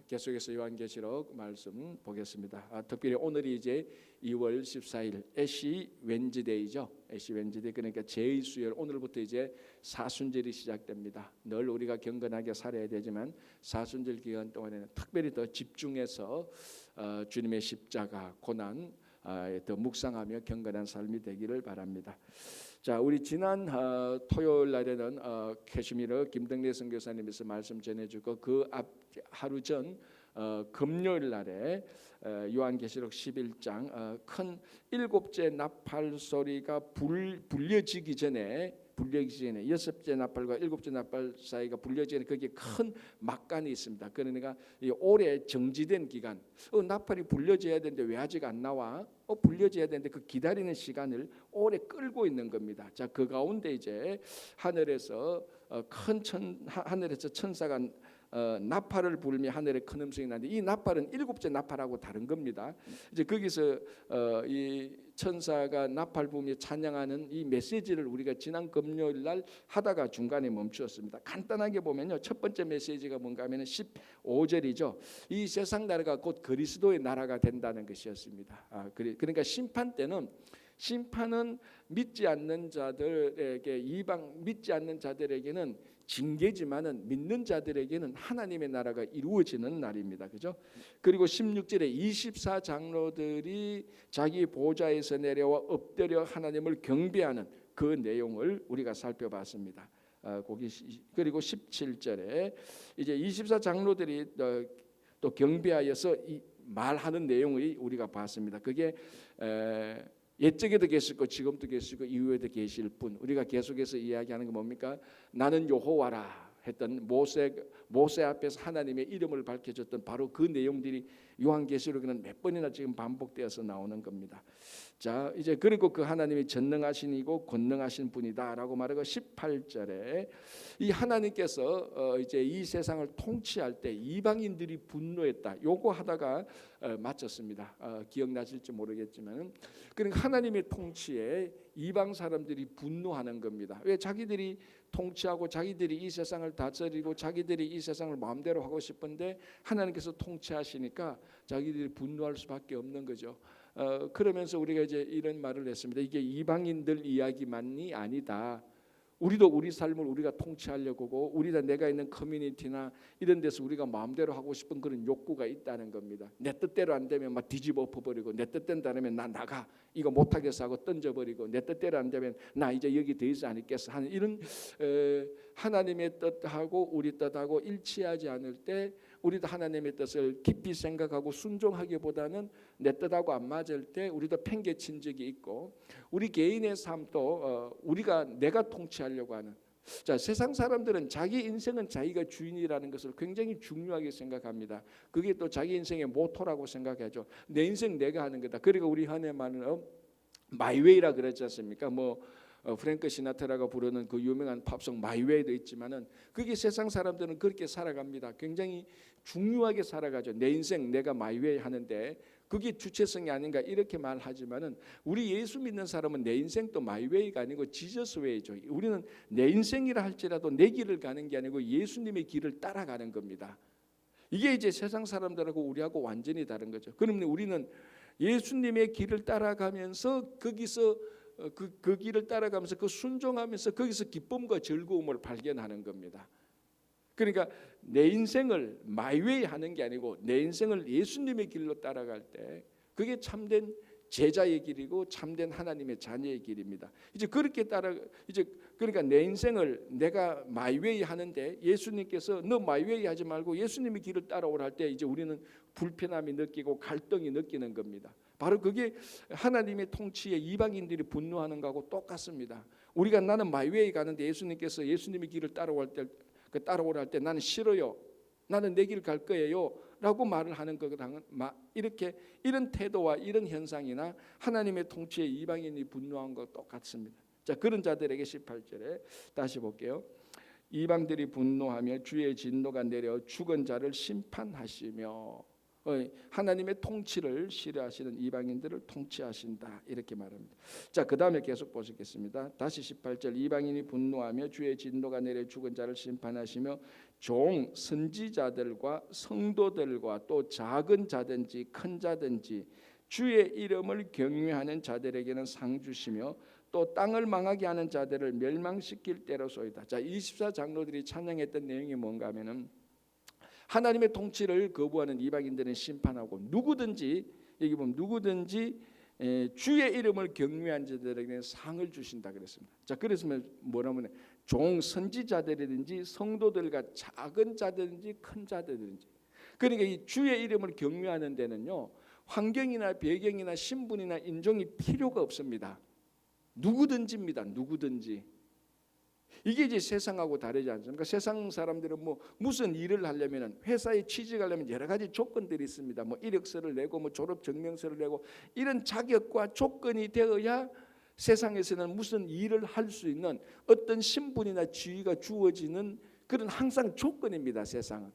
계속해서 요한계시록 말씀 보겠습니다. 특별히 오늘이 이제 2월 14일 애쉬 웬즈데이죠. 애쉬 웬즈데이, 그러니까 제의 수요일, 오늘부터 이제 사순절이 시작됩니다. 늘 우리가 경건하게 살아야 되지만 사순절 기간 동안에는 특별히 더 집중해서 주님의 십자가 고난 더 묵상하며 경건한 삶이 되기를 바랍니다. 자, 우리 지난 토요일 날에는 캐시미러 김덕래 선교사님께서 말씀 전해주고 그 앞 하루 전 금요일 날에 요한계시록 11장 큰 일곱째 나팔 소리가 불려지기 전에 여섯째 나팔과 일곱째 나팔 사이가 불려지기 전에 거기에 큰 막간이 있습니다. 그러니까 이 오래 정지된 기간, 나팔이 불려져야 되는데 왜 아직 안 나와? 불려져야 되는데 그 기다리는 시간을 오래 끌고 있는 겁니다. 자, 그 가운데 이제 하늘에서 하늘에서 천사가 나팔을 불며 하늘에 큰 음성이 나는데 이 나팔은 일곱째 나팔하고 다른 겁니다. 이제 거기서 이 천사가 나팔 불며 찬양하는 이 메시지를 우리가 지난 금요일 날 하다가 중간에 멈추었습니다. 간단하게 보면요, 첫 번째 메시지가 뭔가 하면 15절이죠. 이 세상 나라가 곧 그리스도의 나라가 된다는 것이었습니다. 그러니까 심판은 믿지 않는 자들에게, 믿지 않는 자들에게는 징계지만은 믿는 자들에게는 하나님의 나라가 이루어지는 날입니다. 그죠? 그리고 16절에 24장로들이 자기 보좌에서 내려와 엎드려 하나님을 경배하는 그 내용을 우리가 살펴봤습니다. 그리고 17절에 이제 24장로들이 또 경배하여서 말하는 내용을 우리가 봤습니다. 그게 옛적에도 계시고 지금도 계시고 이후에도 계실 분, 우리가 계속해서 이야기하는 게 뭡니까? 나는 여호와라 했던 모세 앞에서 하나님의 이름을 밝혀줬던 바로 그 내용들이 요한계시록에는 몇 번이나 지금 반복되어서 나오는 겁니다. 자, 이제 그리고 그 하나님이 전능하시고 권능하신 분이다라고 말하고 18절에 이 하나님께서 이제 이 세상을 통치할 때 이방인들이 분노했다. 요거 하다가 마쳤습니다. 기억나실지 모르겠지만, 그러니까 하나님의 통치에 이방 사람들이 분노하는 겁니다. 왜? 자기들이 통치하고 자기들이 이 세상을 다스리고 자기들이 이 세상을 마음대로 하고 싶은데 하나님께서 통치하시니까 자기들이 분노할 수밖에 없는 거죠. 그러면서 우리가 이제 이런 말을 했습니다. 이게 이방인들 이야기만이 아니다. 우리도 우리 삶을 우리가 통치하려고 하고 우리가 내가 있는 커뮤니티나 이런 데서 우리가 마음대로 하고 싶은 그런 욕구가 있다는 겁니다. 내 뜻대로 안 되면 막 뒤집어 엎어버리고, 내 뜻대로 안 되면 나 나가, 이거 못하겠어 하고 던져버리고, 내 뜻대로 안 되면 나 이제 여기 더 있지 않겠어 하는 이런 하나님의 뜻하고 우리 뜻하고 일치하지 않을 때 우리도 하나님의 뜻을 깊이 생각하고 순종하기보다는 내 뜻하고 안 맞을 때 우리도 팽개친 적이 있고, 우리 개인의 삶도 내가 통치하려고 하는, 자, 세상 사람들은 자기 인생은 자기가 주인이라는 것을 굉장히 중요하게 생각합니다. 그게 또 자기 인생의 모토라고 생각하죠. 내 인생 내가 하는 거다. 그리고 우리 한해 말은 마이웨이라 그랬지 않습니까? 프랭크 시나트라가 부르는 그 유명한 팝송 마이웨이도 있지만은 그게 세상 사람들은 그렇게 살아갑니다. 굉장히 중요하게 살아가죠. 내 인생 내가 마이웨이 하는데 그게 주체성이 아닌가 이렇게 말하지만은 우리 예수 믿는 사람은 내 인생도 마이웨이가 아니고 지저스웨이죠. 우리는 내 인생이라 할지라도 내 길을 가는 게 아니고 예수님의 길을 따라가는 겁니다. 이게 이제 세상 사람들하고 우리하고 완전히 다른 거죠. 그러면 우리는 예수님의 길을 따라가면서 거기서 그 길을 따라가면서 그 순종하면서 거기서 기쁨과 즐거움을 발견하는 겁니다. 그러니까 내 인생을 마이웨이 하는 게 아니고 내 인생을 예수님의 길로 따라갈 때 그게 참된 제자의 길이고 참된 하나님의 자녀의 길입니다. 이제 그렇게 그러니까 내 인생을 내가 마이웨이 하는데 예수님께서 너 마이웨이 하지 말고 예수님의 길을 따라오라 할 때 이제 우리는 불편함이 느끼고 갈등이 느끼는 겁니다. 바로 그게 하나님의 통치에 이방인들이 분노하는 거하고 똑같습니다. 우리가 나는 마이웨이 가는데 예수님께서 예수님의 길을 따라오라 할 때 나는 싫어요. 나는 내 길 갈 거예요. 라고 말을 하는 거랑 이렇게 이런 태도와 이런 현상이나 하나님의 통치에 이방인이 분노한 거 똑같습니다. 자, 그런 자들에게 18절에 다시 볼게요. 이방들이 분노하며 주의 진노가 내려 죽은 자를 심판하시며, 하나님의 통치를 싫어하시는 이방인들을 통치하신다 이렇게 말합니다. 자, 그 다음에 계속 보시겠습니다. 다시 18절 이방인이 분노하며 주의 진노가 내려 죽은 자를 심판하시며 종 선지자들과 성도들과 또 작은 자든지 큰 자든지 주의 이름을 경외하는 자들에게는 상 주시며 또 땅을 망하게 하는 자들을 멸망시킬 때로소이다. 자, 24장로들이 찬양했던 내용이 뭔가 하면은 하나님의 통치를 거부하는 이방인들은 심판하고 누구든지 여기 보면 누구든지 주의 이름을 경외한 자들에게는 상을 주신다 그랬습니다. 자, 그래서 뭐라면 종 선지자들이든지 성도들과 작은 자들인지 큰 자들인지, 그러니까 이 주의 이름을 경외하는 데는요 환경이나 배경이나 신분이나 인종이 필요가 없습니다. 누구든지입니다. 누구든지. 이게 이제 세상하고 다르지 않습니까? 세상 사람들은 뭐 무슨 일을 하려면 회사에 취직하려면 여러 가지 조건들이 있습니다. 뭐 이력서를 내고 뭐 졸업 증명서를 내고 이런 자격과 조건이 되어야 세상에서는 무슨 일을 할 수 있는 어떤 신분이나 지위가 주어지는 그런 항상 조건입니다. 세상은.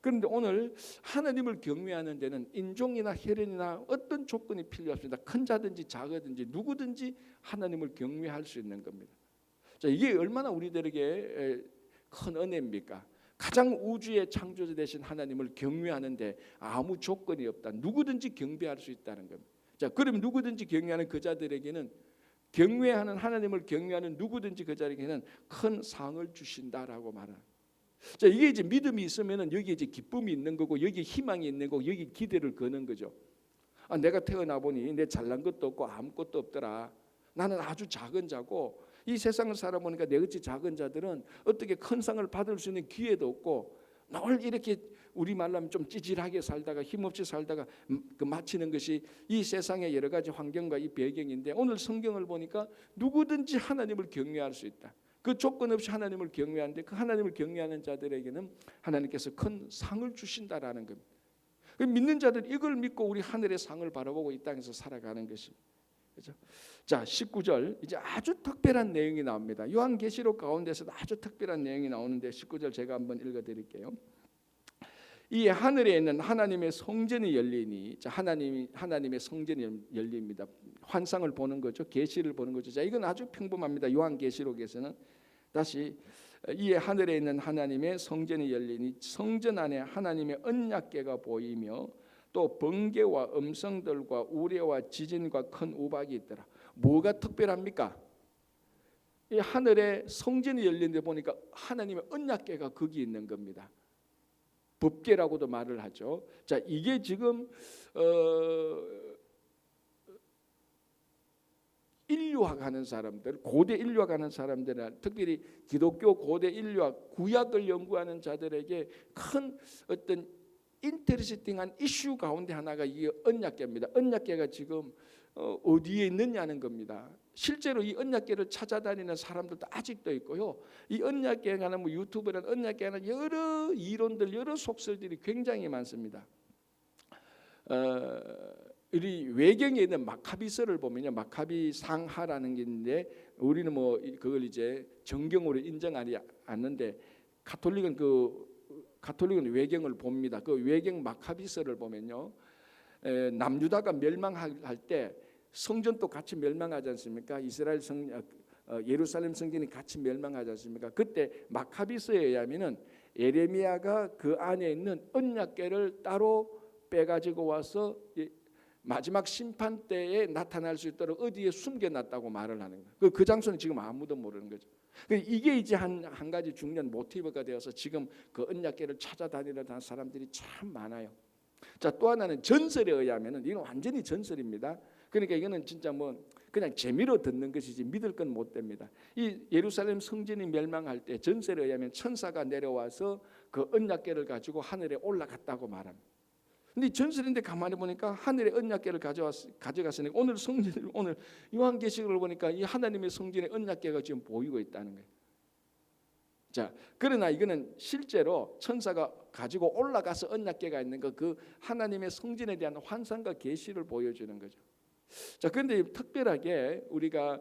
그런데 오늘 하나님을 경외하는 데는 인종이나 혈연이나 어떤 조건이 필요 없습니다. 큰 자든지 작든지 누구든지 하나님을 경외할 수 있는 겁니다. 자, 이게 얼마나 우리들에게 큰 은혜입니까? 가장 우주의 창조자 되신 하나님을 경외하는데 아무 조건이 없다. 누구든지 경배할 수 있다는 겁니다. 자, 그럼 누구든지 경외하는 그 자들에게는 경외하는 하나님을 경외하는 누구든지 그 자에게는 큰 상을 주신다라고 말합니다. 자, 이게 이제 믿음이 있으면은 여기 이제 기쁨이 있는 거고 여기 희망이 있는 거고 여기 기대를 거는 거죠. 아, 내가 태어나 보니 내 잘난 것도 없고 아무것도 없더라. 나는 아주 작은 자고 이 세상을 살아보니까 내같이 작은 자들은 어떻게 큰 상을 받을 수 있는 기회도 없고 늘 이렇게 우리말로 하면 좀 찌질하게 살다가 힘없이 살다가 마치는 것이 이 세상의 여러 가지 환경과 이 배경인데, 오늘 성경을 보니까 누구든지 하나님을 경외할 수 있다. 그 조건 없이 하나님을 경외하는데 그 하나님을 경외하는 자들에게는 하나님께서 큰 상을 주신다라는 겁니다. 믿는 자들 이걸 믿고 우리 하늘의 상을 바라보고 이 땅에서 살아가는 것입니다. 그렇죠? 자, 19절 이제 아주 특별한 내용이 나옵니다. 요한계시록 가운데서도 아주 특별한 내용이 나오는데 19절 제가 한번 읽어드릴게요. 이 하늘에 있는 하나님의 성전이 열리니, 자, 하나님의 성전이 열립니다. 환상을 보는 거죠. 계시를 보는 거죠. 자, 이건 아주 평범합니다. 요한계시록에서는 다시 이 하늘에 있는 하나님의 성전이 열리니 성전 안에 하나님의 언약궤가 보이며 또 번개와 음성들과 우레와 지진과 큰 우박이 있더라. 뭐가 특별합니까? 이 하늘에 성전이 열린데 보니까 하나님의 언약궤가 거기 있는 겁니다. 법궤라고도 말을 하죠. 자, 이게 지금 인류학 하는 사람들, 고대 인류학 하는 사람들, 특별히 기독교 고대 인류학 구약을 연구하는 자들에게 큰 어떤 인터레스팅한 이슈 가운데 하나가 이 언약궤입니다. 언약궤가 지금 어디에 있느냐는 겁니다. 실제로 이 언약궤를 찾아다니는 사람들도 아직도 있고요. 이 언약궤가는 뭐 유튜브라는 언약궤는 여러 이론들, 여러 속설들이 굉장히 많습니다. 우리 외경에 있는 마카비서를 보면요, 마카비 상하라는 게 있는데 우리는 뭐 그걸 이제 정경으로 인정하지 않는데 가톨릭은 외경을 봅니다. 그 외경 마카비서를 보면요, 남유다가 멸망할 때 성전도 같이 멸망하지 않습니까? 이스라엘 예루살렘 성전이 같이 멸망하지 않습니까? 그때 마카비서에 의하면은 예레미야가 그 안에 있는 언약궤를 따로 빼가지고 와서 마지막 심판 때에 나타날 수 있도록 어디에 숨겨놨다고 말을 하는 거예요. 그 장소는 지금 아무도 모르는 거죠. 이게 이제 한 가지 중요한 모티브가 되어서 지금 그 언약궤를 찾아다니는 사람들이 참 많아요. 자, 또 하나는 전설에 의하면은 이건 완전히 전설입니다. 그러니까 이거는 진짜 뭐 그냥 재미로 듣는 것이지 믿을 건 못 됩니다. 이 예루살렘 성전이 멸망할 때 전설에 의하면 천사가 내려와서 그 언약궤를 가지고 하늘에 올라갔다고 말합니다. 근데 전설인데 가만히 보니까 하늘에 언약궤를 가져갔으니 오늘 요한계시록을 보니까 이 하나님의 성전의 언약궤가 지금 보이고 있다는 거예요. 자, 그러나 이거는 실제로 천사가 가지고 올라가서 언약궤가 있는 그 하나님의 성전에 대한 환상과 계시를 보여주는 거죠. 자, 그런데 특별하게 우리가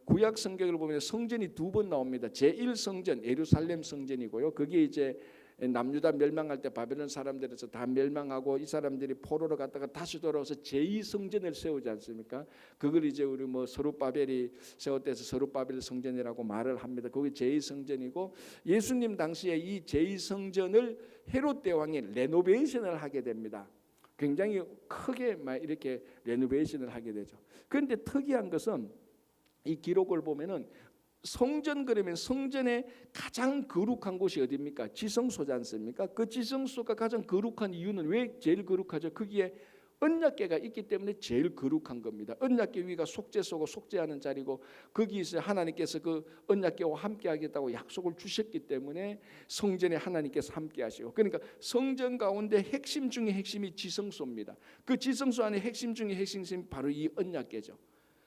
구약 성경을 보면 성전이 두 번 나옵니다. 제1성전 예루살렘 성전이고요. 그게 이제 남유다 멸망할 때 바벨론 사람들에서 다 멸망하고 이 사람들이 포로로 갔다가 다시 돌아와서 제2성전을 세우지 않습니까? 그걸 이제 우리 뭐 서룹바벨이 세웠대서 서룹바벨 성전이라고 말을 합니다. 그게 제2성전이고 예수님 당시에 이 제2성전을 헤롯 대왕이 레노베이션을 하게 됩니다. 굉장히 크게 막 이렇게 레노베이션을 하게 되죠. 그런데 특이한 것은 이 기록을 보면은 성전, 그러면 성전의 가장 거룩한 곳이 어디입니까? 지성소지 않습니까? 그 지성소가 가장 거룩한 이유는 왜 제일 거룩하죠? 거기에 언약궤가 있기 때문에 제일 거룩한 겁니다. 언약궤 위가 속죄소고 속죄하는 자리고 거기서 하나님께서 그 언약궤와 함께 하겠다고 약속을 주셨기 때문에 성전에 하나님께서 함께 하시고, 그러니까 성전 가운데 핵심 중에 핵심이 지성소입니다. 그 지성소 안에 핵심 중에 핵심이 바로 이 언약궤죠.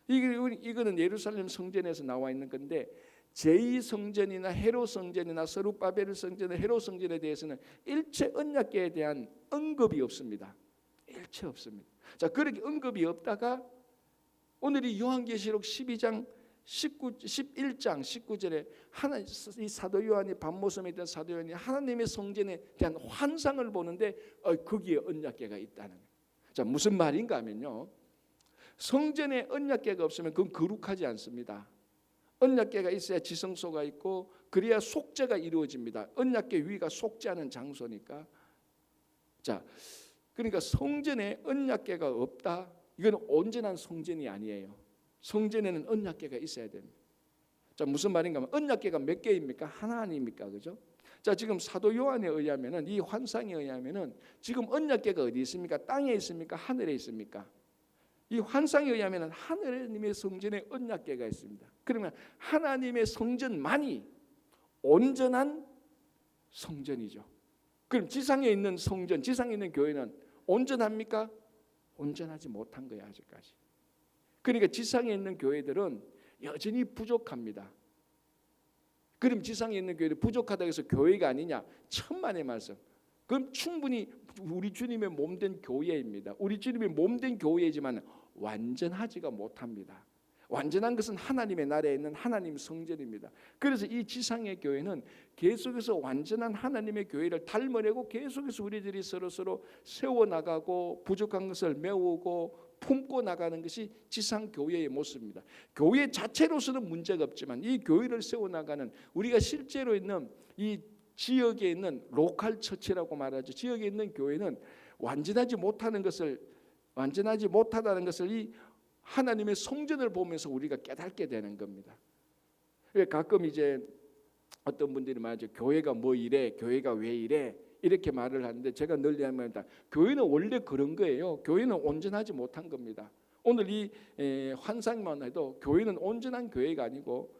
이거는 예루살렘 성전에서 나와 있는 건데 제2성전이나 헤롯 성전이나 서룹바벨 성전이나 헤롯 성전에 대해서는 일체 언약궤에 대한 언급이 없습니다. 일체 없습니다. 자, 그렇게 언급이 없다가 오늘 이 요한계시록 11장 19절에 이 사도 요한이 밤모섬에 있던 사도 요한이 하나님의 성전에 대한 환상을 보는데 거기에 언약궤가 있다는 거예요. 자, 무슨 말인가 하면요, 성전에 언약궤가 없으면 그건 거룩하지 않습니다. 언약궤가 있어야 지성소가 있고 그래야 속죄가 이루어집니다. 언약궤 위가 속죄하는 장소니까. 자, 그러니까 성전에 언약궤가 없다, 이건 온전한 성전이 아니에요. 성전에는 언약궤가 있어야 됩니다. 자, 무슨 말인가 하면 언약궤가 몇 개입니까? 하나 아닙니까? 그죠? 자, 지금 사도 요한에 의하면은, 이 환상에 의하면은 지금 언약궤가 어디 있습니까? 땅에 있습니까? 하늘에 있습니까? 이 환상에 의하면 하나님의 성전에 언약궤가 있습니다. 그러면 하나님의 성전만이 온전한 성전이죠. 그럼 지상에 있는 성전, 지상에 있는 교회는 온전합니까? 온전하지 못한 거예요, 아직까지. 그러니까 지상에 있는 교회들은 여전히 부족합니다. 그럼 지상에 있는 교회들 부족하다고 해서 교회가 아니냐? 천만의 말씀. 그럼 충분히 우리 주님의 몸된 교회입니다. 우리 주님의 몸된 교회이지만 완전하지가 못합니다. 완전한 것은 하나님의 나라에 있는 하나님 성전입니다. 그래서 이 지상의 교회는 계속해서 완전한 하나님의 교회를 닮으려고 계속해서 우리들이 서로 세워나가고 부족한 것을 메우고 품고 나가는 것이 지상 교회의 모습입니다. 교회 자체로서는 문제가 없지만 이 교회를 세워나가는, 우리가 실제로 있는 이 지역에 있는 로컬 처치라고 말하죠. 지역에 있는 교회는 완전하지 못하다는 것을 이 하나님의 성전을 보면서 우리가 깨닫게 되는 겁니다. 가끔 이제 어떤 분들이 말하죠. 교회가 뭐 이래, 교회가 왜 이래, 이렇게 말을 하는데 제가 늘 얘기합니다. 교회는 원래 그런 거예요. 교회는 온전하지 못한 겁니다. 오늘 이 환상만 해도 교회는 온전한 교회가 아니고,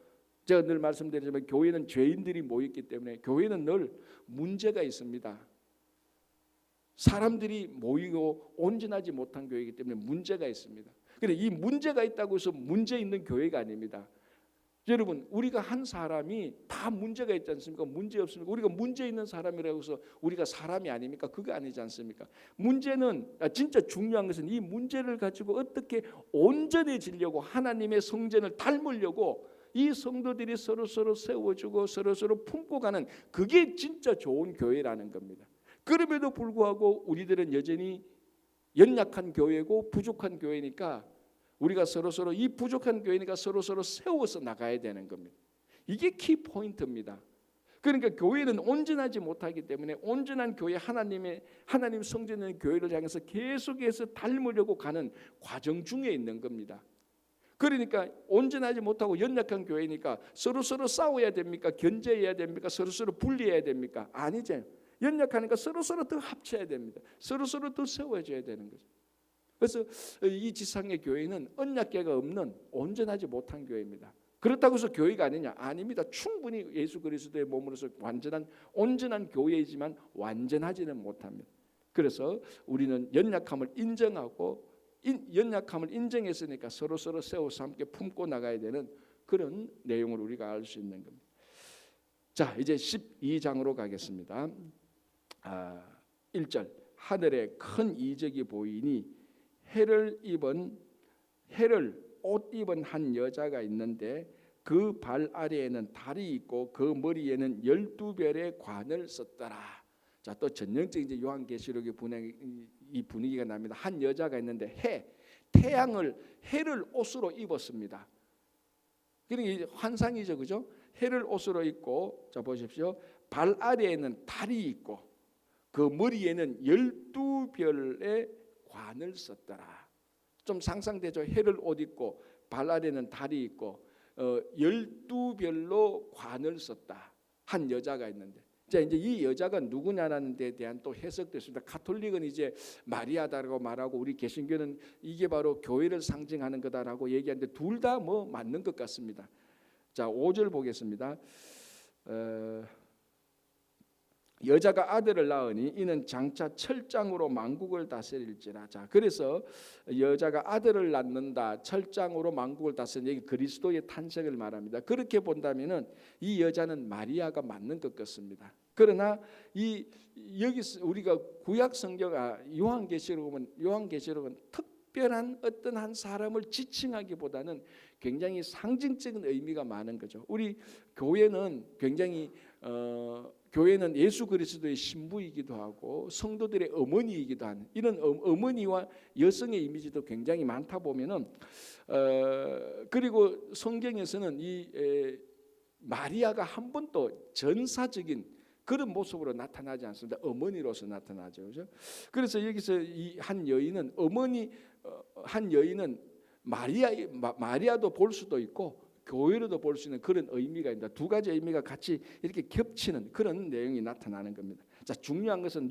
제가 늘 말씀드리지만 교회는 죄인들이 모였기 때문에 교회는 늘 문제가 있습니다. 사람들이 모이고 온전하지 못한 교회이기 때문에 문제가 있습니다. 그런데 이 문제가 있다고 해서 문제 있는 교회가 아닙니다. 여러분, 우리가 한 사람이 다 문제가 있지 않습니까? 문제 없습니까? 우리가 문제 있는 사람이라고 해서 우리가 사람이 아닙니까? 그거 아니지 않습니까? 문제는 진짜 중요한 것은 이 문제를 가지고 어떻게 온전해지려고, 하나님의 성전을 닮으려고 이 성도들이 서로 세워주고 서로 품고 가는, 그게 진짜 좋은 교회라는 겁니다. 그럼에도 불구하고 우리들은 여전히 연약한 교회고 부족한 교회니까 우리가 서로 이 부족한 교회니까 서로 세워서 나가야 되는 겁니다. 이게 키 포인트입니다. 그러니까 교회는 온전하지 못하기 때문에 온전한 교회, 하나님 성전의 교회를 향해서 계속해서 닮으려고 가는 과정 중에 있는 겁니다. 그러니까 온전하지 못하고 연약한 교회니까 서로 싸워야 됩니까? 견제해야 됩니까? 서로 분리해야 됩니까? 아니죠. 연약하니까 서로 더 합쳐야 됩니다. 서로 더 세워줘야 되는 거죠. 그래서 이 지상의 교회는 언약궤가 없는 온전하지 못한 교회입니다. 그렇다고 해서 교회가 아니냐? 아닙니다. 충분히 예수 그리스도의 몸으로서 온전한 교회이지만 완전하지는 못합니다. 그래서 우리는 연약함을 인정하고, 연약함을 인정했으니까 서로 세워서 함께 품고 나가야 되는 그런 내용을 우리가 알 수 있는 겁니다. 자, 이제 12장으로 가겠습니다. 1절, 하늘에 큰 이적이 보이니 해를 옷 입은 한 여자가 있는데 그 발 아래에는 달이 있고 그 머리에는 12별의 관을 썼더라. 자, 또 전형적인 이제 요한계시록의 이 분위기가 납니다. 한 여자가 있는데 해를 옷으로 입었습니다. 그러니까 환상이죠, 그죠? 해를 옷으로 입고, 자 보십시오. 발 아래에는 달이 있고 그 머리에는 12별의 관을 썼더라. 좀 상상되죠? 해를 옷 입고 발 아래는 달이 있고 12별로 관을 썼다. 한 여자가 있는데, 자 이제 이 여자가 누구냐라는 데 대한 또 해석도 있습니다. 가톨릭은 이제 마리아다라고 말하고 우리 개신교는 이게 바로 교회를 상징하는 거다라고 얘기하는데 둘 다 뭐 맞는 것 같습니다. 자 5절 보겠습니다. 여자가 아들을 낳으니 이는 장차 철장으로 만국을 다스릴지라. 자 그래서 여자가 아들을 낳는다, 철장으로 만국을 다스리는, 여기 그리스도의 탄생을 말합니다. 그렇게 본다면은 이 여자는 마리아가 맞는 것 같습니다. 그러나 여기서 우리가 구약 성경 요한계시록은 특별한 어떤 한 사람을 지칭하기보다는 굉장히 상징적인 의미가 많은 거죠. 우리 교회는 굉장히 교회는 예수 그리스도의 신부이기도 하고 성도들의 어머니이기도 하는 이런 어머니와 여성의 이미지도 굉장히 많다 보면은 그리고 성경에서는 이 마리아가 한 번도 전사적인 그런 모습으로 나타나지 않습니다. 어머니로서 나타나죠, 그렇죠? 그래서 여기서 이 한 여인은 한 여인은 마리아도 볼 수도 있고 교회로도 볼 수 있는 그런 의미가 있다. 두 가지 의미가 같이 이렇게 겹치는 그런 내용이 나타나는 겁니다. 자 중요한 것은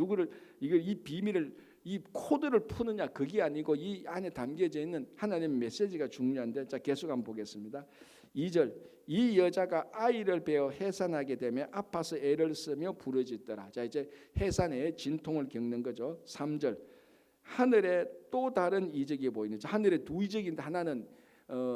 이 비밀을 이 코드를 푸느냐 그게 아니고 이 안에 담겨져 있는 하나님의 메시지가 중요한데, 자 계속 한번 보겠습니다. 2절 이 여자가 아이를 베어 해산하게 되며 아파서 애를 쓰며 부르짖더라. 자 이제 해산의 진통을 겪는 거죠. 3절 하늘에 또 다른 이적이 보이는, 하늘에 두 이적인데 하나는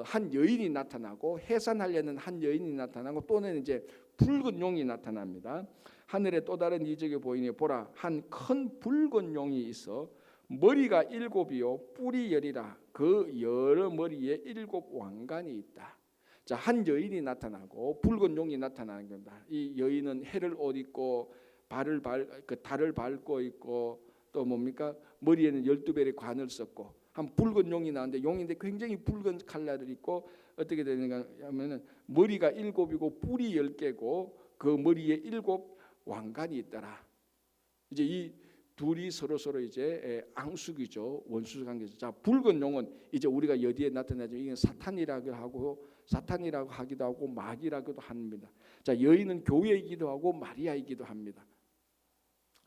한 여인이 나타나고 해산하려는 한 여인이 나타나고 또는 이제 붉은 용이 나타납니다. 하늘에 또 다른 이적이 보이니 보라 한 큰 붉은 용이 있어 머리가 7이요 뿔이 10이라 그 여러 머리에 7 왕관이 있다. 자, 한 여인이 나타나고 붉은 용이 나타나는 겁니다. 이 여인은 해를 옷 입고 달을 밟고 있고 또 뭡니까? 머리에는 12별의 관을 썼고 한 붉은 용이 나오는데 용인데 굉장히 붉은 칼날을 입고 어떻게 되는가 하면은 머리가 7이고 뿔이 10개고 그 머리에 7 왕관이 있더라. 이제 이 둘이 서로 이제 앙숙이죠. 원수 관계죠. 자, 붉은 용은 이제 우리가 여기에 나타나죠. 이게 사탄이라고 하기도 하고 마귀라고도 합니다. 자, 여인은 교회이기도 하고 마리아이기도 합니다.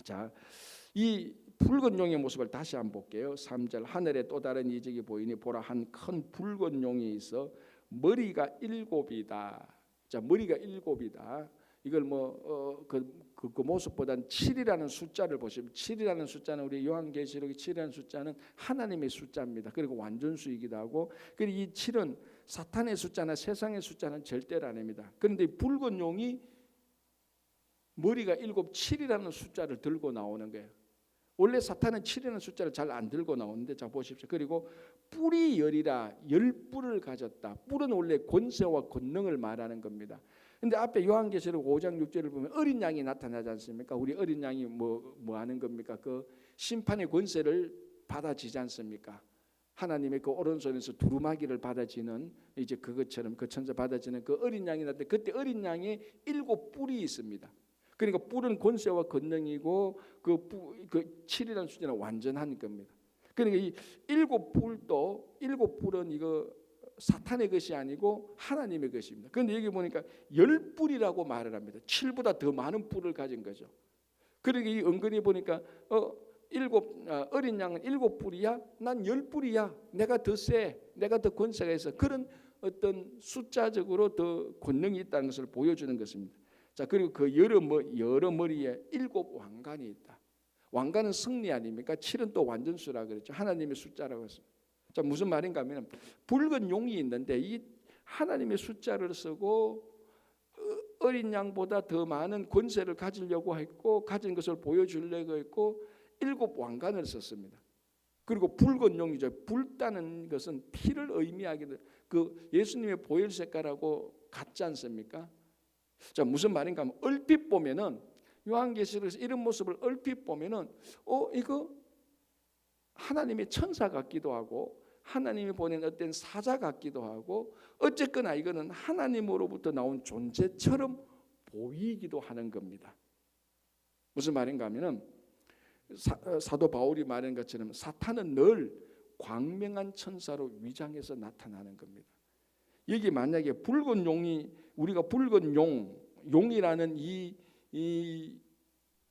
자, 이 붉은 용의 모습을 다시 한번 볼게요. 3절 하늘에 또 다른 이적이 보이니 보라 한 큰 붉은 용이 있어 머리가 7이다. 자, 머리가 7이다. 이걸 그 모습보다는 7이라는 숫자를 보시면 7이라는 숫자는 우리 요한계시록의 7이라는 숫자는 하나님의 숫자입니다. 그리고 완전수이기도 하고, 그리고 이 7은 사탄의 숫자나 세상의 숫자는 절대로 아닙니다. 그런데 붉은 용이 머리가 7이라는 숫자를 들고 나오는 거예요. 원래 사탄은 7이라는 숫자를 잘 안 들고 나오는데, 자 보십시오. 그리고 뿔이 10이라 10뿔을 가졌다. 뿔은 원래 권세와 권능을 말하는 겁니다. 근데 앞에 요한계시록 5장 6절을 보면 어린 양이 나타나지 않습니까? 우리 어린 양이 뭐 하는 겁니까? 그 심판의 권세를 받아지지 않습니까? 하나님의 그 오른손에서 두루마기를 받아지는 이제 그것처럼 그 천사 받아지는 그 어린 양이 나타나, 그때 어린 양에 7뿔이 있습니다. 그러니까 뿔은 권세와 권능이고 그 7이라는 숫자는 완전한 겁니다. 그러니까 이 7뿔은 이거 사탄의 것이 아니고 하나님의 것입니다. 그런데 여기 보니까 10뿔이라고 말을 합니다. 7보다 더 많은 뿔을 가진 거죠. 그러니까 이 은근히 보니까 어린 양은 7뿔이야? 난 10뿔이야. 내가 더 세. 내가 더 권세가 있어. 그런 어떤 숫자적으로 더 권능이 있다는 것을 보여주는 것입니다. 자, 그리고 그 여러 머리에 7 왕관이 있다. 왕관은 승리 아닙니까? 7은 또 완전수라 그랬죠. 하나님의 숫자라고 했습니다. 자, 무슨 말인가 하면 붉은 용이 있는데 이 하나님의 숫자를 쓰고 어린 양보다 더 많은 권세를 가지려고 했고 가진 것을 보여주려고 했고 7 왕관을 썼습니다. 그리고 붉은 용이죠. 붉다는 것은 피를 의미하기도, 그 예수님의 보혈 색깔하고 같지 않습니까? 자, 무슨 말인가 하면 얼핏 보면은 요한계시록에서 이런 모습을 얼핏 보면은 이거 하나님의 천사 같기도 하고 하나님이 보낸 어떤 사자 같기도 하고 어쨌거나 이거는 하나님으로부터 나온 존재처럼 보이기도 하는 겁니다. 무슨 말인가 하면은 사도 바울이 말한 것처럼 사탄은 늘 광명한 천사로 위장해서 나타나는 겁니다. 여기 만약에 붉은 용이 우리가 붉은 용이라는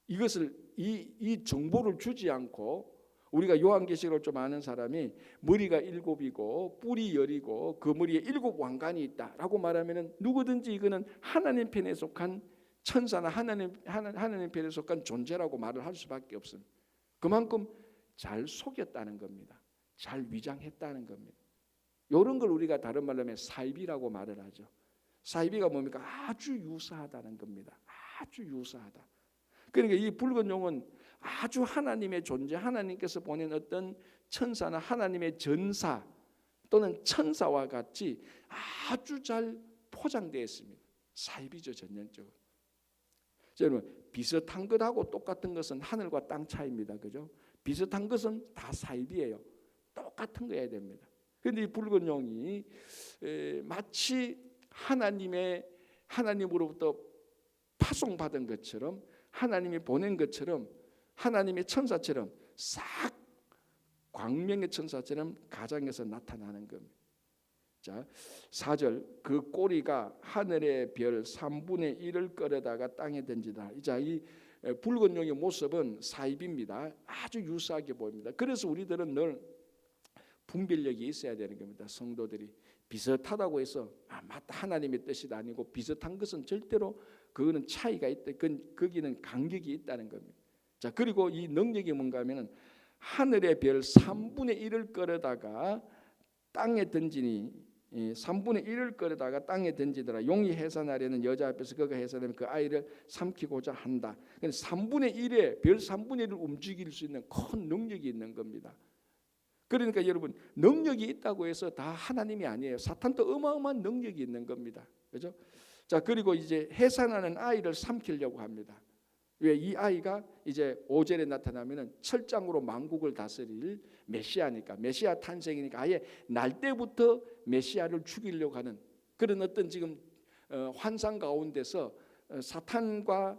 이것을 이 정보를 주지 않고 우리가 요한계시록을 좀 아는 사람이 머리가 7이고 뿔이 10이고 그 머리에 7 왕관이 있다라고 말하면은 누구든지 이거는 하나님 편에 속한 천사나 하나님 편에 속한 존재라고 말을 할 수밖에 없습니다. 그만큼 잘 속였다는 겁니다. 잘 위장했다는 겁니다. 이런 걸 우리가 다른 말로 하면 사이비라고 말을 하죠. 사이비가 뭡니까? 아주 유사하다는 겁니다. 아주 유사하다. 그러니까 이 붉은 용은 아주 하나님의 존재, 하나님께서 보낸 어떤 천사나 하나님의 전사 또는 천사와 같이 아주 잘 포장되어 있습니다. 사이비죠, 전형적으로. 여러분, 비슷한 것하고 똑같은 것은 하늘과 땅 차이입니다. 그죠? 비슷한 것은 다 사이비예요. 똑같은 거 해야 됩니다. 그런데 이 붉은 용이 마치 하나님으로부터 파송받은 것처럼 하나님이 보낸 것처럼 하나님의 천사처럼 싹 광명의 천사처럼 가장에서 나타나는 겁니다. 자, 4절 그 꼬리가 하늘의 별 3분의 1을 끌어다가 땅에 던지다. 자, 이 붉은 용의 모습은 사입입니다. 아주 유사하게 보입니다. 그래서 우리들은 늘 분별력이 있어야 되는 겁니다. 성도들이 비슷하다고 해서 맞다 하나님의 뜻이 아니고 비슷한 것은 절대로 그거는 차이가 있다. 거기는 간격이 있다는 겁니다. 자, 그리고 이 능력이 뭔가 하면은 하늘의 별 3분의 1을 끌어다가 땅에 던지니 3분의 1을 끌어다가 땅에 던지더라. 용이 해산하려는 여자 앞에서 그가 해산하면 그 아이를 삼키고자 한다. 3분의 1에 별 3분의 1을 움직일 수 있는 큰 능력이 있는 겁니다. 그러니까 여러분 능력이 있다고 해서 다 하나님이 아니에요. 사탄도 어마어마한 능력이 있는 겁니다. 그렇죠? 자, 그리고 이제 해산하는 아이를 삼키려고 합니다. 왜? 이 아이가 이제 5절에 나타나면은 철장으로 만국을 다스릴 메시아니까, 메시아 탄생이니까 아예 날 때부터 메시아를 죽이려고 하는 그런 어떤 지금 환상 가운데서 사탄과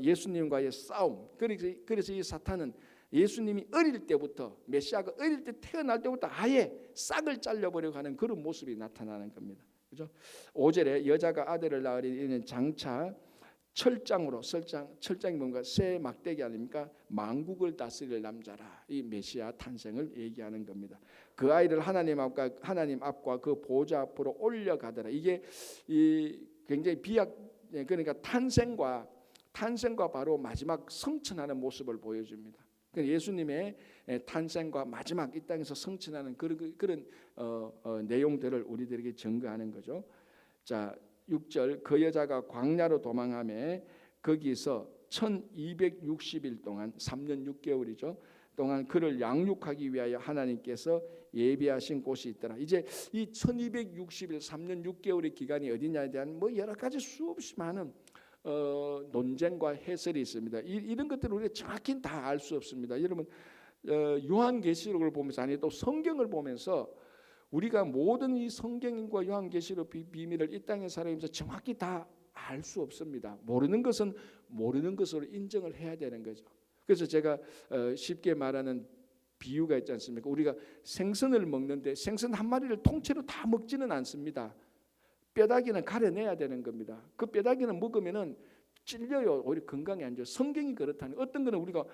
예수님과의 싸움. 그래서 이 사탄은 예수님이 어릴 때부터 메시아가 어릴 때 태어날 때부터 아예 싹을 잘려버리고 하는 그런 모습이 나타나는 겁니다. 그죠? 5절에 여자가 아들을 낳으리 이는 장차 철장이 뭔가 새 막대기 아닙니까? 만국을 다스릴 남자라. 이 메시아 탄생을 얘기하는 겁니다. 그 아이를 하나님 앞과 그 보좌 앞으로 올려가더라. 이게 굉장히 그러니까 탄생과 바로 마지막 성천하는 모습을 보여줍니다. 예수님의 탄생과 마지막 이 땅에서 성천하는 그런 내용들을 우리들에게 증거하는 거죠. 자, 6절 그 여자가 광야로 도망하며 거기서 1260일 동안 3년 6개월이죠. 동안 그를 양육하기 위하여 하나님께서 예비하신 곳이 있더라. 이제 이 1260일 3년 6개월의 기간이 어디냐에 대한 여러 가지 수없이 많은 논쟁과 해설이 있습니다. 이런 것들을 우리가 정확히 다 알 수 없습니다. 여러분 요한계시록을 보면서 아니 또 성경을 보면서 우리가 모든 이 성경과 요한계시록 비밀을 이 땅에 살아가면서 정확히 다 알 수 없습니다. 모르는 것은 모르는 것으로 인정을 해야 되는 거죠. 그래서 제가 쉽게 말하는 비유가 있지 않습니까? 우리가 생선을 먹는데 생선 한 마리를 통째로 다 먹지는 않습니다. 뼈다귀는 가려내야 되는 겁니다. 그 뼈다귀는 먹으면은 찔려요. 오히려 건강에 안 좋아요. 성경이 그렇다는 어떤 거는 우리가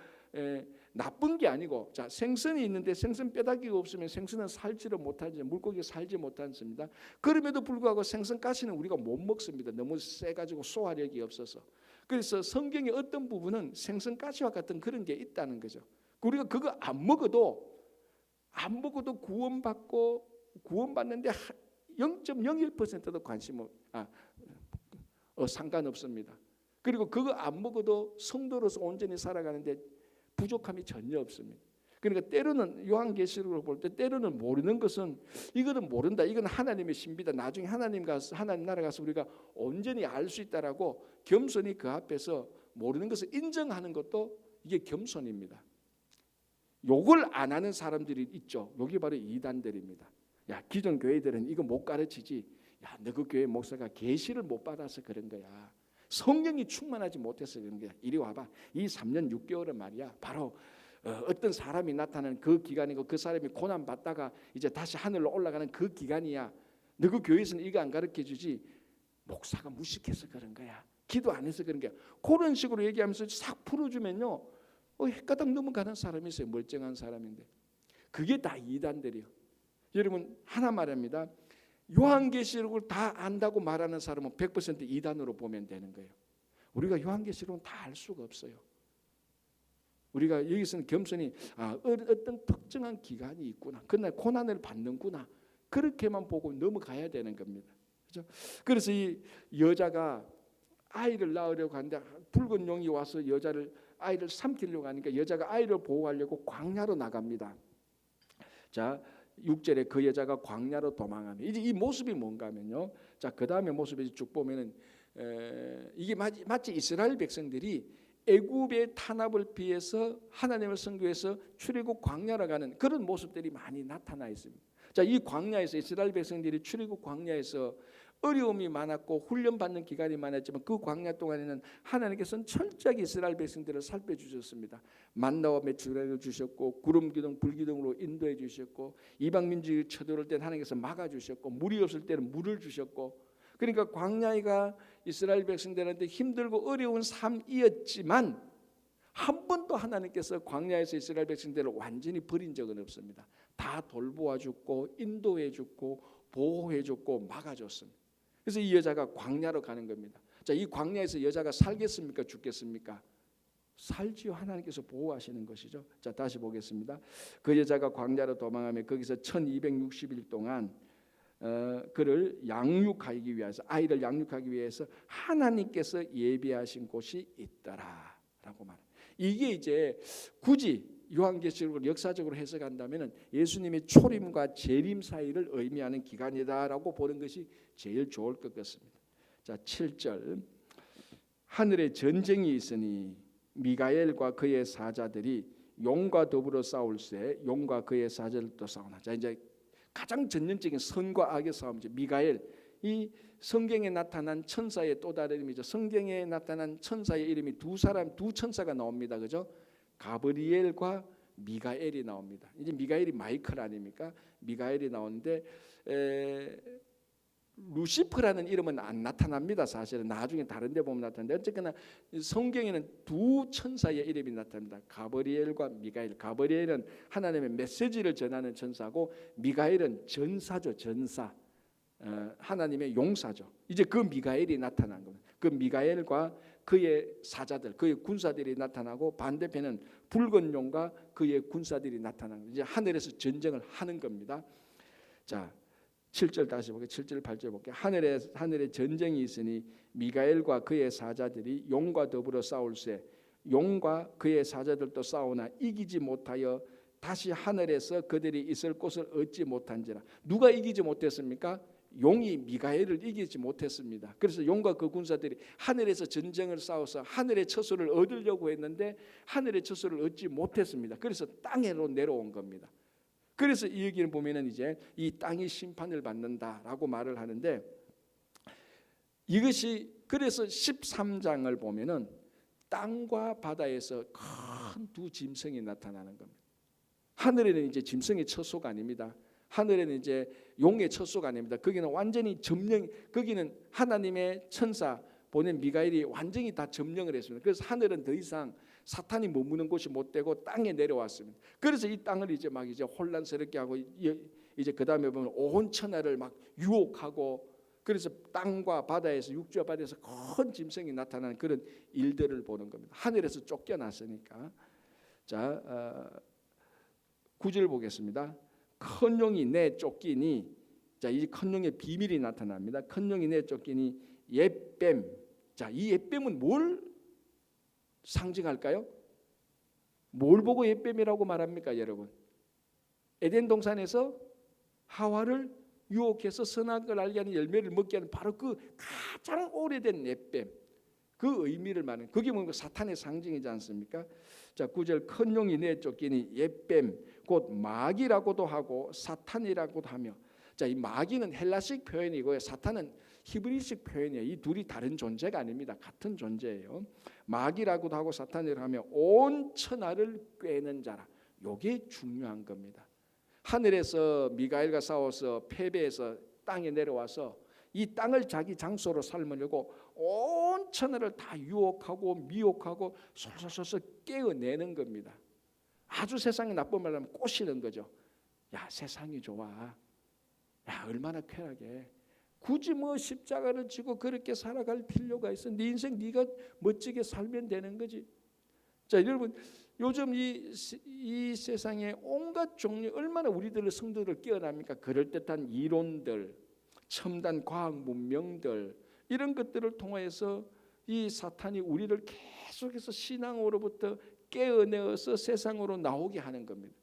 나쁜 게 아니고 자 생선이 있는데 생선 뼈다귀가 없으면 생선은 살지를 못하지 물고기가 살지 못하습니다. 그럼에도 불구하고 생선 가시는 우리가 못 먹습니다. 너무 세가지고 소화력이 없어서. 그래서 성경의 어떤 부분은 생선 가시와 같은 그런 게 있다는 거죠. 우리가 그거 안 먹어도 구원받는데 0.01%도 관심 상관없습니다. 그리고 그거 안 먹어도 성도로서 온전히 살아가는데 부족함이 전혀 없습니다. 그러니까 때로는 요한계시록을 볼 때 때로는 모르는 것은 이거는 모른다. 이건 하나님의 신비다. 나중에 하나님 나라 가서 우리가 온전히 알 수 있다라고 겸손히 그 앞에서 모르는 것을 인정하는 것도 이게 겸손입니다. 욕을 안 하는 사람들이 있죠. 여기 바로 이단들입니다. 야, 기존 교회들은 이거 못 가르치지. 야, 너 그 교회 목사가 계시를 못 받아서 그런 거야. 성령이 충만하지 못해서 그런 거야. 이리 와봐. 이 3년 6개월은 말이야. 바로 어떤 사람이 나타나는 그 기간이고 그 사람이 고난 받다가 이제 다시 하늘로 올라가는 그 기간이야. 너 그 교회에서는 이거 안 가르쳐주지. 목사가 무식해서 그런 거야. 기도 안 해서 그런 거야. 그런 식으로 얘기하면서 싹 풀어주면요. 헷가닥 넘어가는 사람이 있어요. 멀쩡한 사람인데. 그게 다 이단들이요. 여러분 하나 말합니다. 요한계시록을 다 안다고 말하는 사람은 100% 이단으로 보면 되는 거예요. 우리가 요한계시록은 다 알 수가 없어요. 우리가 여기서는 겸손히 어떤 특정한 기간이 있구나. 그날 고난을 받는구나. 그렇게만 보고 넘어가야 되는 겁니다. 그렇죠? 그래서 이 여자가 아이를 낳으려고 하는데 붉은 용이 와서 아이를 삼키려고 하니까 여자가 아이를 보호하려고 광야로 나갑니다. 자, 6절에 그 여자가 광야로 도망합니다. 이제 이 모습이 뭔가 하면요. 자, 그 다음에 모습을 쭉 보면은 이게 마치 이스라엘 백성들이 애굽의 탄압을 피해서 하나님을 선교해서 출애굽 광야로 가는 그런 모습들이 많이 나타나 있습니다. 자, 이 광야에서 이스라엘 백성들이 출애굽 광야에서 어려움이 많았고 훈련받는 기간이 많았지만 그 광야 동안에는 하나님께서는 철저하게 이스라엘 백성들을 살펴주셨습니다. 만나와 메추라기를 주셨고 구름 기둥 불 기둥으로 인도해 주셨고 이방 민족이 쳐들어올 때는 하나님께서 막아주셨고 물이 없을 때는 물을 주셨고 그러니까 광야가 이스라엘 백성들한테 힘들고 어려운 삶이었지만 한 번도 하나님께서 광야에서 이스라엘 백성들을 완전히 버린 적은 없습니다. 다 돌보아 줬고 인도해 줬고 보호해 줬고 막아줬습니다. 그래서 이 여자가 광야로 가는 겁니다. 자, 이 광야에서 여자가 살겠습니까? 죽겠습니까? 살지요. 하나님께서 보호하시는 것이죠. 자, 다시 보겠습니다. 그 여자가 광야로 도망하며 거기서 1260일 동안 그를 양육하기 위해서 아이를 양육하기 위해서 하나님께서 예비하신 곳이 있더라라고 말해요. 이게 이제 굳이 요한계시록을 역사적으로 해석한다면 예수님의 초림과 재림 사이를 의미하는 기간이다라고 보는 것이 제일 좋을 것 같습니다. 자, 7절 하늘에 전쟁이 있으니 미가엘과 그의 사자들이 용과 더불어 싸울세 용과 그의 사자들도 싸우나. 자, 이제 가장 전형적인 선과 악의 싸움이죠. 미가엘, 이 성경에 나타난 천사의 또 다른 이름이죠. 성경에 나타난 천사의 이름이 두 천사가 나옵니다. 그죠? 가브리엘과 미가엘이 나옵니다. 이제 미가엘이 마이클 아닙니까? 미가엘이 나오는데 루시퍼라는 이름은 안 나타납니다. 사실은 나중에 다른 데 보면 나타나는데 어쨌거나 성경에는 두 천사의 이름이 나타납니다. 가브리엘과 미가엘. 가브리엘은 하나님의 메시지를 전하는 천사고 미가엘은 전사죠. 전사. 하나님의 용사죠. 이제 그 미가엘이 나타난 겁니다. 그 미가엘과 그의 사자들, 그의 군사들이 나타나고 반대편은 붉은 용과 그의 군사들이 나타나는 겁니다. 이제 하늘에서 전쟁을 하는 겁니다. 자, 7절 다시 볼게요. 7절 8절 볼게요. 하늘에 전쟁이 있으니 미가엘과 그의 사자들이 용과 더불어 싸울세 용과 그의 사자들도 싸우나 이기지 못하여 다시 하늘에서 그들이 있을 곳을 얻지 못한지라. 누가 이기지 못했습니까? 용이 미가엘을 이기지 못했습니다. 그래서 용과 그 군사들이 하늘에서 전쟁을 싸워서 하늘의 처소를 얻으려고 했는데 하늘의 처소를 얻지 못했습니다. 그래서 땅으로 내려온 겁니다. 그래서 이 얘기를 보면은 이제 이 땅이 심판을 받는다라고 말을 하는데 이것이 그래서 13장을 보면은 땅과 바다에서 큰 두 짐승이 나타나는 겁니다. 하늘에는 이제 짐승의 처소가 아닙니다. 하늘에는 이제 용의 처소가 아닙니다. 거기는 완전히 점령, 거기는 하나님의 천사 보낸 미가엘이 완전히 다 점령을 했습니다. 그래서 하늘은 더 이상 사탄이 머무는 곳이 못 되고 땅에 내려왔습니다. 그래서 이 땅을 이제 막 이제 혼란스럽게 하고 이제 그 다음에 보면 온 천하를 막 유혹하고 그래서 땅과 바다에서 육지와 바다에서 큰 짐승이 나타나는 그런 일들을 보는 겁니다. 하늘에서 쫓겨났으니까. 자, 9절 보겠습니다. 큰 용이 내 쫓기니, 자, 이 큰 용의 비밀이 나타납니다. 큰 용이 내 쫓기니 옛뱀. 자, 이 옛뱀은 뭘 상징할까요? 뭘 보고 옛뱀이라고 말합니까, 여러분? 에덴 동산에서 하와를 유혹해서 선악을 알게 하는 열매를 먹게 하는 바로 그 가장 오래된 옛뱀. 그 의미를 말하는, 그게 뭔가 사탄의 상징이지 않습니까? 자, 9절 큰 용이 내쫓기니 옛뱀 곧 마귀라고도 하고 사탄이라고도 하며. 자, 이 마귀는 헬라식 표현이고요, 사탄은 히브리식 표현이에요. 이 둘이 다른 존재가 아닙니다. 같은 존재예요. 마귀라고도 하고 사탄이라고 하며 온 천하를 꿰는 자라. 이게 중요한 겁니다. 하늘에서 미가엘과 싸워서 패배해서 땅에 내려와서 이 땅을 자기 장소로 삼으려고 온 천하를 다 유혹하고 미혹하고 솔솔솔 깨어내는 겁니다. 아주 세상이 나쁜 말로 하면 꼬시는 거죠. 야, 세상이 좋아. 야, 얼마나 쾌락해. 굳이 뭐 십자가를 지고 그렇게 살아갈 필요가 있어. 네 인생 네가 멋지게 살면 되는 거지. 자, 여러분, 요즘 이 세상에 온갖 종류, 얼마나 우리들의 성도를 깨어납니까? 그럴듯한 이론들, 첨단 과학 문명들, 이런 것들을 통해서 이 사탄이 우리를 계속해서 신앙으로부터 깨어내어서 세상으로 나오게 하는 겁니다.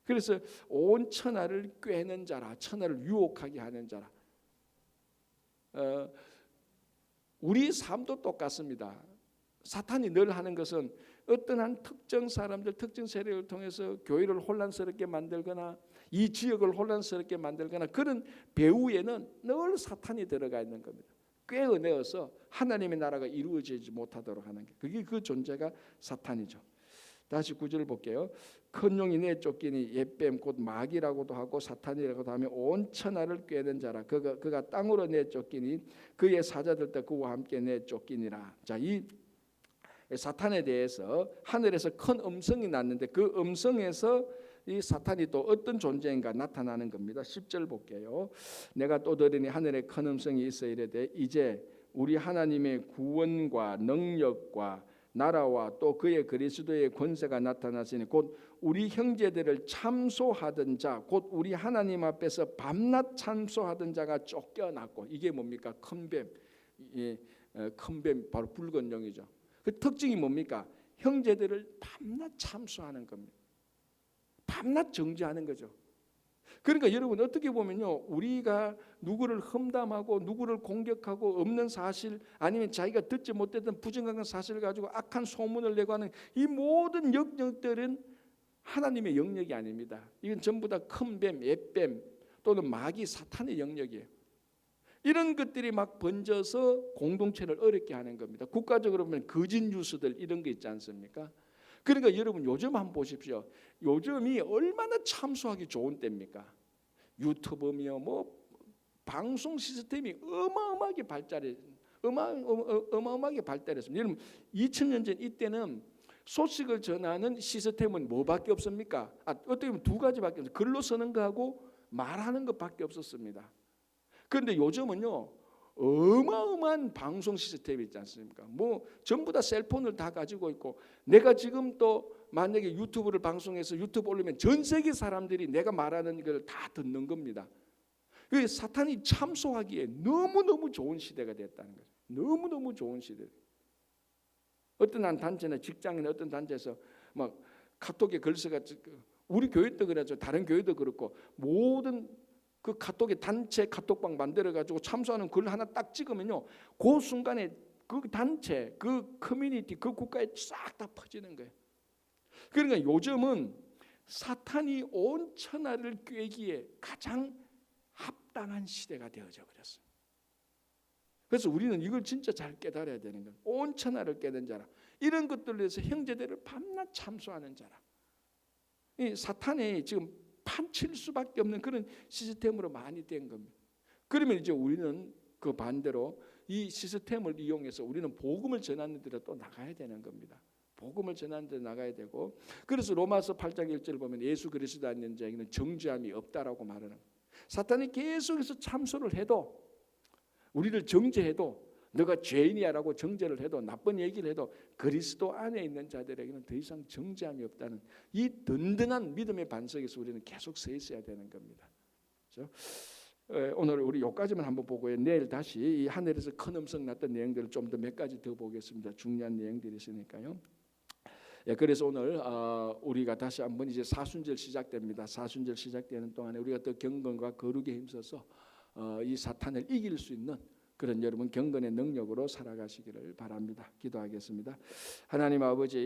그래서 온 천하를 꿰는 자라, 천하를 유혹하게 하는 자라. 우리 삶도 똑같습니다. 사탄이 늘 하는 것은 어떤 한 특정 사람들, 특정 세력을 통해서 교회를 혼란스럽게 만들거나 이 지역을 혼란스럽게 만들거나 그런 배후에는 늘 사탄이 들어가 있는 겁니다. 꿰어내어서 하나님의 나라가 이루어지지 못하도록 하는 게, 그게 그 존재가 사탄이죠. 다시 9절 볼게요. 큰 용이 내쫓기니 옛뱀 곧 마귀라고도 하고 사탄이라고도 하며 온 천하를 꿰는 자라. 그가 땅으로 내쫓기니 그의 사자들도 그와 함께 내쫓기니라. 자, 이 사탄에 대해서 하늘에서 큰 음성이 났는데 그 음성에서 이 사탄이 또 어떤 존재인가 나타나는 겁니다. 10절 볼게요. 내가 또 들으니 하늘에 큰 음성이 있어 이르되 이제 우리 하나님의 구원과 능력과 나라와 또 그의 그리스도의 권세가 나타났으니 곧 우리 형제들을 참소하던 자, 곧 우리 하나님 앞에서 밤낮 참소하던 자가 쫓겨났고. 이게 뭡니까? 큰 뱀. 큰 뱀, 바로 붉은 용이죠. 그 특징이 뭡니까? 형제들을 밤낮 참소하는 겁니다. 밤낮 정죄하는 거죠. 그러니까 여러분, 어떻게 보면요, 우리가 누구를 험담하고 누구를 공격하고 없는 사실, 아니면 자기가 듣지 못했던 부정한 사실을 가지고 악한 소문을 내고 하는 이 모든 영역들은 하나님의 영역이 아닙니다. 이건 전부 다 큰 뱀, 옛뱀 또는 마귀, 사탄의 영역이에요. 이런 것들이 막 번져서 공동체를 어렵게 하는 겁니다. 국가적으로 보면 거짓 뉴스들 이런 거 있지 않습니까? 그러니까 여러분, 요즘 한번 보십시오. 요즘이 얼마나 참소하기 좋은 때입니까? 유튜브며 뭐 방송 시스템이 어마어마하게 발달했습니다. 여러분, 2000년 전 이때는 소식을 전하는 시스템은 뭐밖에 없습니까? 어떻게 보면 두 가지밖에 없어요. 글로 쓰는 거하고 말하는 것밖에 없었습니다. 그런데 요즘은요, 어마어마한 방송 시스템이 있지 않습니까? 뭐 전부 다 셀폰을 다 가지고 있고, 내가 지금 또 만약에 유튜브를 방송해서 유튜브 올리면 전 세계 사람들이 내가 말하는 걸 다 듣는 겁니다. 그 사탄이 참소하기에 너무너무 좋은 시대가 됐다는 거죠. 너무너무 좋은 시대. 어떤 한 단체나 직장이나 어떤 단체에서 막 카톡에 글쓰가, 우리 교회도 그렇죠. 다른 교회도 그렇고, 모든 그 카톡에 단체 카톡방 만들어 가지고 참소하는 글 하나 딱 찍으면요, 그 순간에 그 단체, 그 커뮤니티, 그 국가에 싹 다 퍼지는 거예요. 그러니까 요즘은 사탄이 온 천하를 꿰기에 가장 합당한 시대가 되어져 버렸습니다. 그래서 우리는 이걸 진짜 잘 깨달아야 되는 거예요. 온 천하를 꿰는 자라. 이런 것들로 해서 형제들을 밤낮 참소하는 자라. 이 사탄이 지금 판칠 수밖에 없는 그런 시스템으로 많이 된 겁니다. 그러면 이제 우리는 그 반대로 이 시스템을 이용해서 우리는 복음을 전하는 데로 또 나가야 되는 겁니다. 복음을 전하는 데 나가야 되고, 그래서 로마서 8장 1절을 보면 예수 그리스도 안는 자에게는 정죄함이 없다라고 말하는 거예요. 사탄이 계속해서 참소를 해도, 우리를 정죄해도, 너가 죄인이야라고 정죄를 해도, 나쁜 얘기를 해도 그리스도 안에 있는 자들에게는 더 이상 정죄함이 없다는 이 든든한 믿음의 반석에서 우리는 계속 서 있어야 되는 겁니다. 그렇죠? 오늘 우리 여기까지만 한번 보고요. 내일 다시 이 하늘에서 큰 음성 났던 내용들을 좀 더 몇 가지 더 보겠습니다. 중요한 내용들이 있으니까요. 그래서 오늘 우리가 다시 한번 이제 사순절 시작됩니다. 사순절 시작되는 동안에 우리가 더 경건과 거룩에 힘써서 이 사탄을 이길 수 있는 그런 여러분 경건의 능력으로 살아가시기를 바랍니다. 기도하겠습니다. 하나님 아버지,